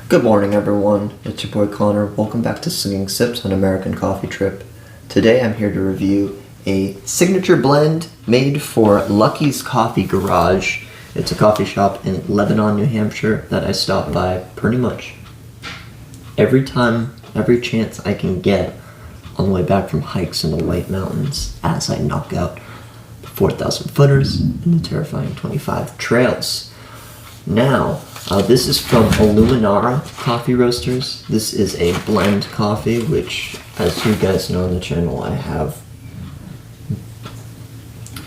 Good morning, everyone. It's your boy Connor. Welcome back to Slinging Sips on American Coffee Trip. Today I'm here to review a signature blend made for Lucky's Coffee Garage. It's a coffee shop in Lebanon, New Hampshire that I stop by pretty much every chance I can get on the way back from hikes in the White Mountains as I knock out the 4,000 footers and the terrifying 25 trails. Now, this is from Iluminara Coffee Roasters. This is a blend coffee, which, as you guys know on the channel, I have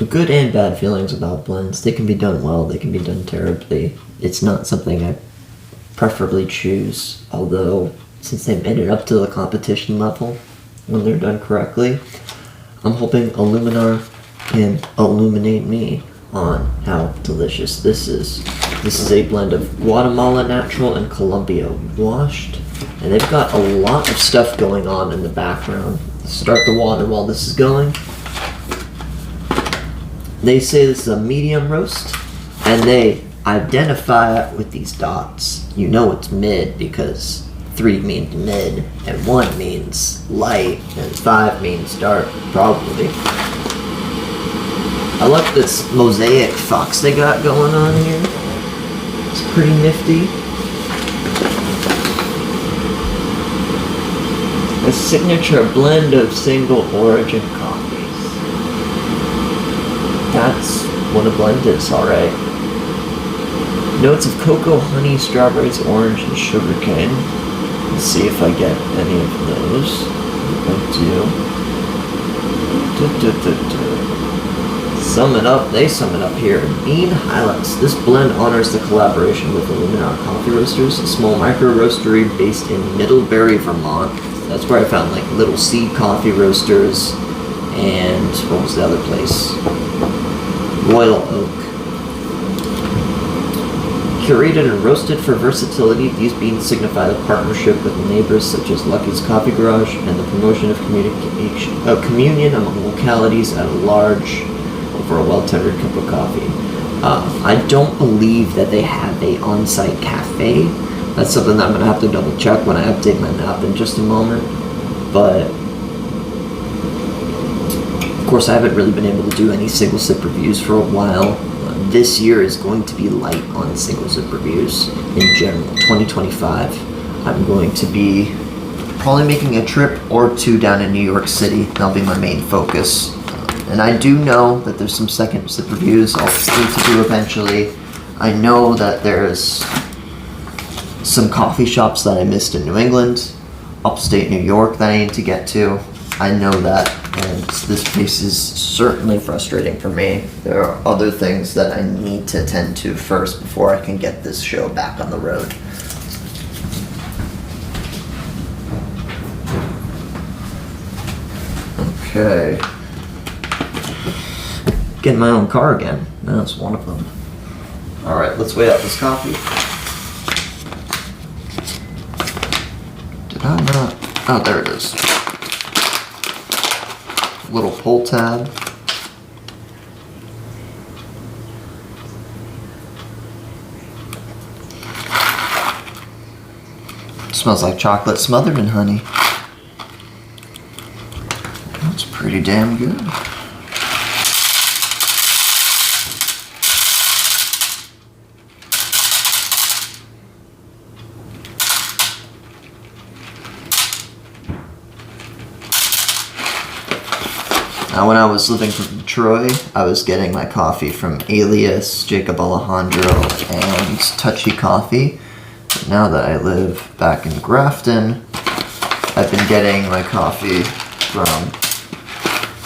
good and bad feelings about blends. They can be done well, they can be done terribly. It's not something I preferably choose, although since they made it up to the competition level when they're done correctly, I'm hoping Iluminar can illuminate me on how delicious this is. This is a blend of Guatemala natural and Colombia washed, and they've got a lot of stuff going on in the background. Start the water while this is going. They say this is a medium roast, and they identify it with these dots. You know it's mid because 3 means mid, and 1 means light, and 5 means dark, probably. I like this mosaic fox they got going on here. It's pretty nifty. A signature blend of single origin coffees. That's what a blend is, alright. Notes of cocoa, honey, strawberries, orange, and sugarcane. Let's see if I get any of those. I do. They sum it up here. Bean highlights. This blend honors the collaboration with Iluminara Coffee Roasters, a small micro roastery based in Middlebury, Vermont. That's where I found like Little Seed Coffee Roasters and what was the other place? Royal Oak. Curated and roasted for versatility, these beans signify the partnership with neighbors such as Lucky's Coffee Garage and the promotion of communion among localities at large for a well-tendered cup of coffee. I don't believe that they have a on-site cafe. That's something that I'm going to have to double check when I update my map in just a moment. But of course I haven't really been able to do any single sip reviews for a while. This year is going to be light on single sip reviews in general. 2025, I'm going to be probably making a trip or two down in New York City. That'll be my main focus. And I do know that there's some second sip reviews I'll need to do eventually. I know that there's some coffee shops that I missed in New England, upstate New York that I need to get to. I know that, and this place is certainly frustrating for me. There are other things that I need to attend to first before I can get this show back on the road. Okay. Getting my own car again. That's one of them. Alright, let's weigh out this coffee. Did I not? Oh, there it is. Little pull tab. Smells like chocolate smothered in honey. That's pretty damn good. Now, when I was living in Troy, I was getting my coffee from Alias, Jacob Alejandro, and Touchy Coffee. But now that I live back in Grafton, I've been getting my coffee from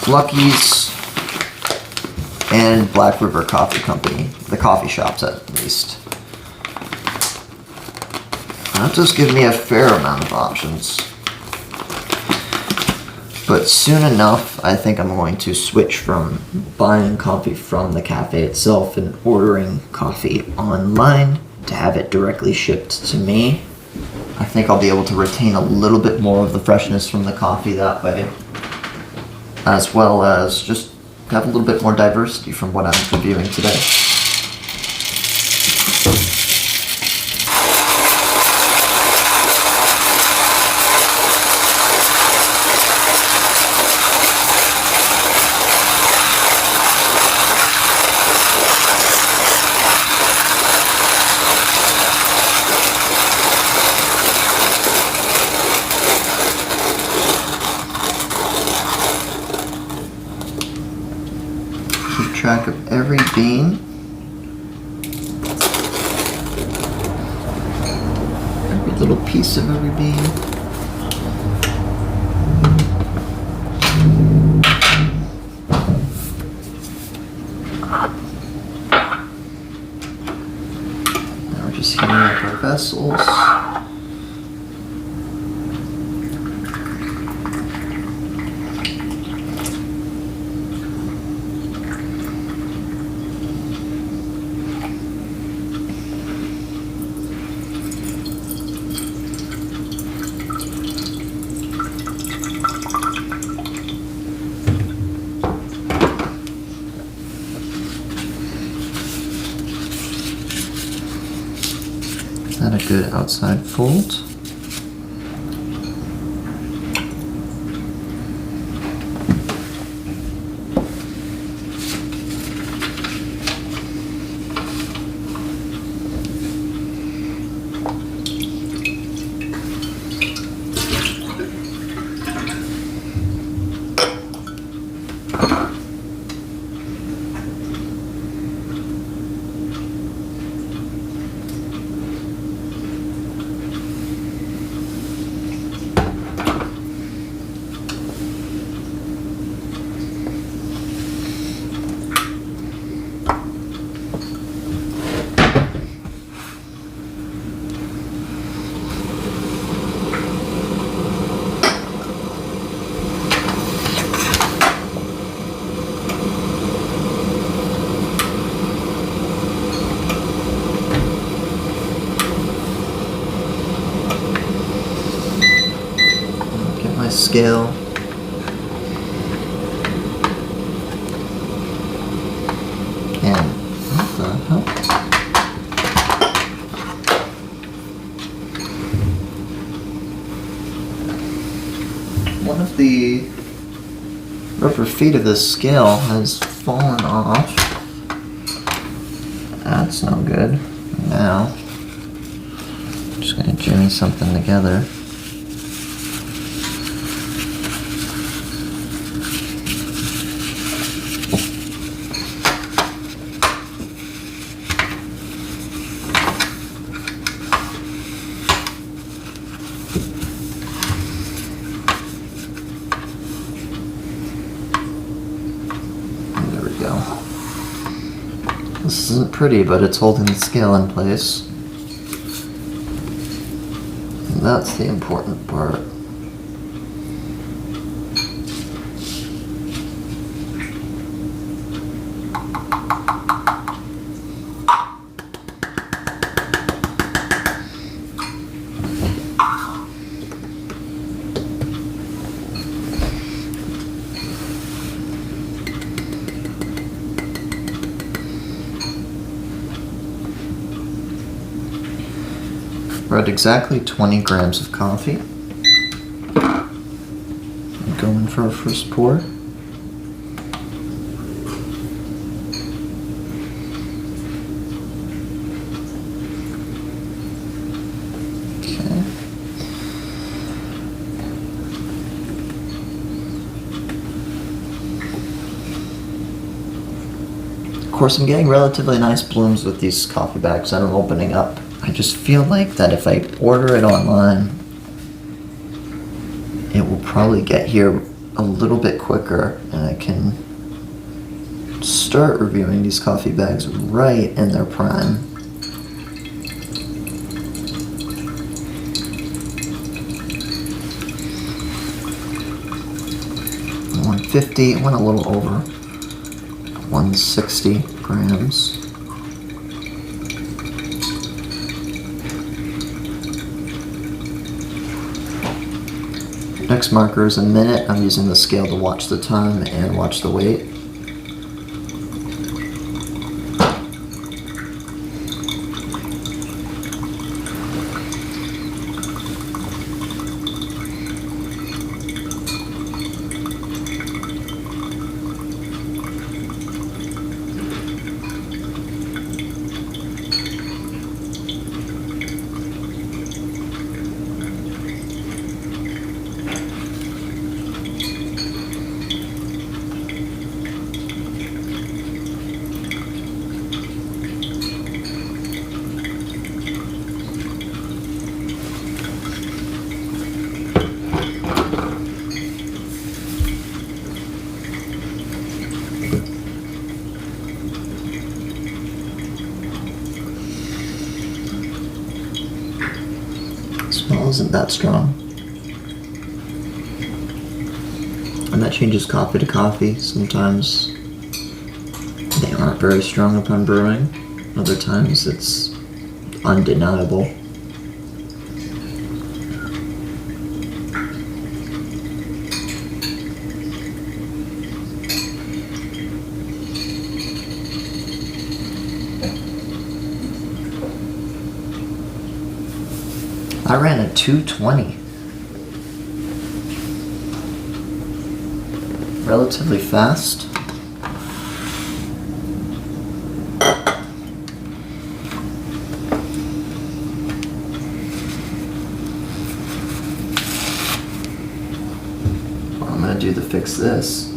Lucky's and Black River Coffee Company, the coffee shops at least. That does give me a fair amount of options. But soon enough, I think I'm going to switch from buying coffee from the cafe itself and ordering coffee online to have it directly shipped to me. I think I'll be able to retain a little bit more of the freshness from the coffee that way, as well as just have a little bit more diversity from what I'm reviewing today. track of every bean. Every little piece of every bean. Now we're just heating up our vessels. Add a good outside fold. Scale. And what the hell? One of the rubber feet of this scale has fallen off. That's no good. Now, I'm just gonna jimmy something together. This isn't pretty, but it's holding the scale in place. And that's the important part. We're at exactly 20 grams of coffee. I'm going for our first pour. Okay. Of course, I'm getting relatively nice blooms with these coffee bags that I'm opening up. I just feel like that if I order it online, it will probably get here a little bit quicker and I can start reviewing these coffee bags right in their prime. $150, it went a little over. 160 grams. Next marker is a minute. I'm using the scale to watch the time and watch the weight. isn't that strong. And that changes coffee to coffee. Sometimes they aren't very strong upon brewing. Other times it's undeniable. I ran a 220. Relatively fast. What I'm gonna do to fix this.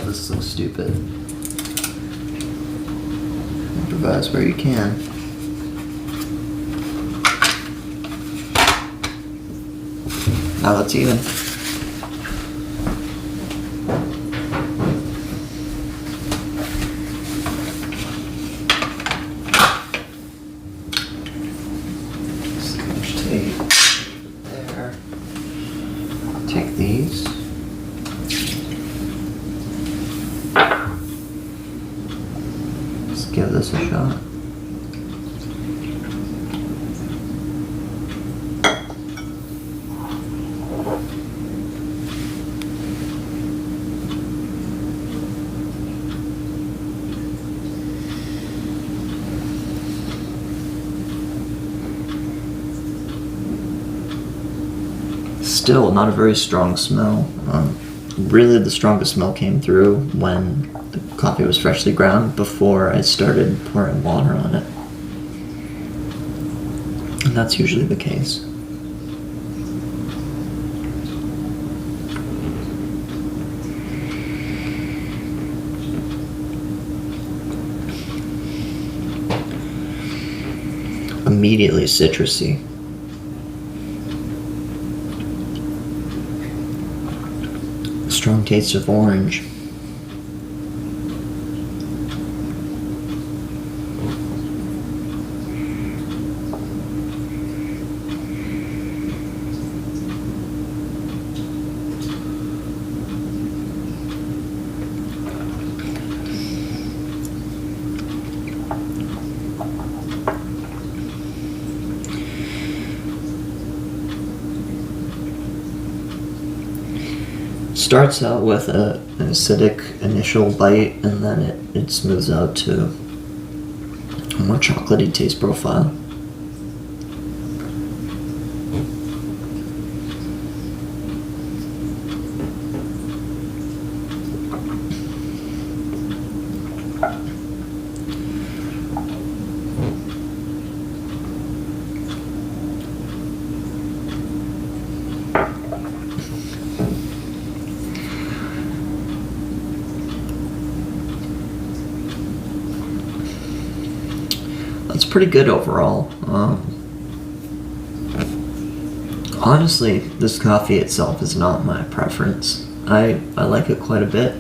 This is so stupid. Improvise where you can. Now that's even. Scotch tape there. Take these. Give this a shot. Still not a very strong smell. Really the strongest smell came through when the coffee was freshly ground before I started pouring water on it. And that's usually the case. Immediately citrusy. Strong taste of orange. Starts out with an acidic initial bite, and then it smooths out to a more chocolatey taste profile. It's pretty good overall. Honestly, this coffee itself is not my preference. I like it quite a bit.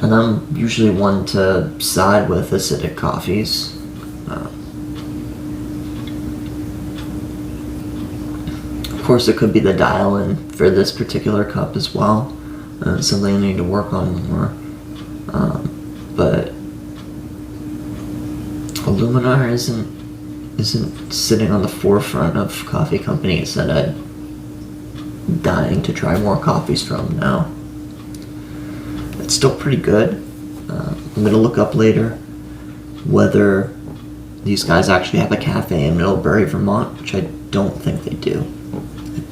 And I'm usually one to side with acidic coffees. Of course, it could be the dial-in for this particular cup as well. Something I need to work on more. But Iluminara isn't sitting on the forefront of coffee companies that I'm dying to try more coffees from now. It's still pretty good. I'm gonna look up later whether these guys actually have a cafe in Middlebury, Vermont, which I don't think they do.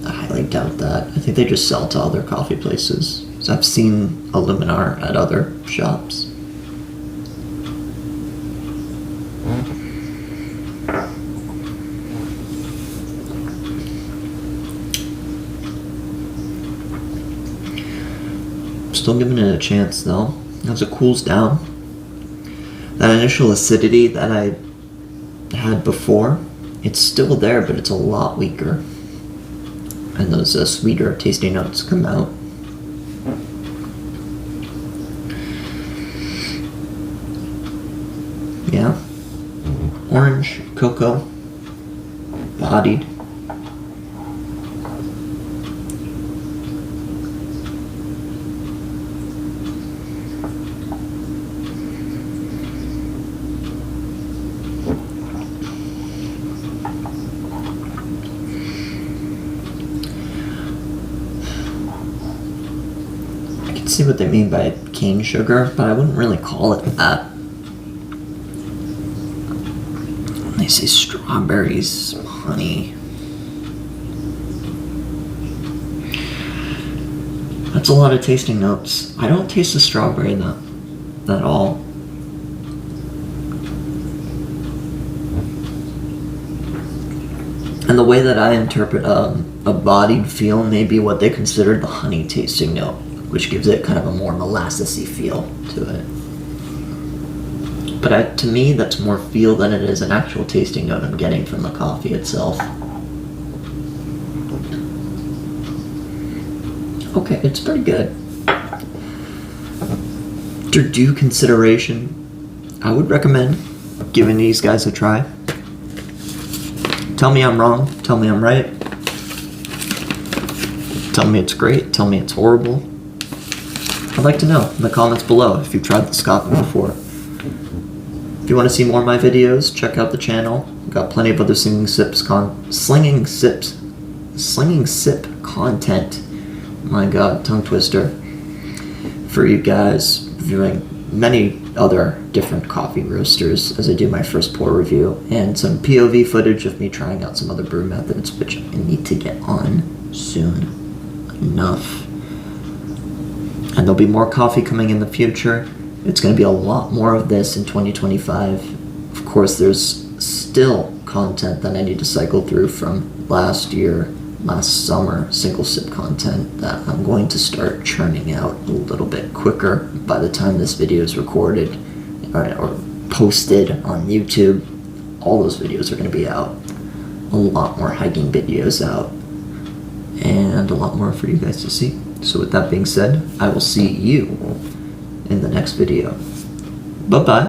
I highly doubt that. I think they just sell to other coffee places. So I've seen Iluminara at other shops. still giving it a chance though. As it cools down, that initial acidity that I had before, it's still there, but it's a lot weaker. And those sweeter tasting notes come out. Yeah. Orange, cocoa, bodied. See what they mean by cane sugar, but I wouldn't really call it that. When they say strawberries, honey, that's a lot of tasting notes. I don't taste the strawberry at all. And the way that I interpret a bodied feel may be what they consider the honey tasting note, which gives it kind of a more molassesy feel to it. But to me, that's more feel than it is an actual tasting note I'm getting from the coffee itself. Okay, it's pretty good. After due consideration, I would recommend giving these guys a try. Tell me I'm wrong, tell me I'm right. Tell me it's great, tell me it's horrible. I'd like to know in the comments below if you've tried this coffee before. If you want to see more of my videos, check out the channel. I've got plenty of other slinging sip content. My God, tongue twister. For you guys reviewing many other different coffee roasters as I do my first pour review, and some POV footage of me trying out some other brew methods, which I need to get on soon enough. And there'll be more coffee coming in the future. It's going to be a lot more of this in 2025. Of course, there's still content that I need to cycle through from last summer, single sip content that I'm going to start churning out a little bit quicker by the time this video is recorded or posted on YouTube. All those videos are going to be out. A lot more hiking videos out. And a lot more for you guys to see. So with that being said, I will see you in the next video. Bye-bye.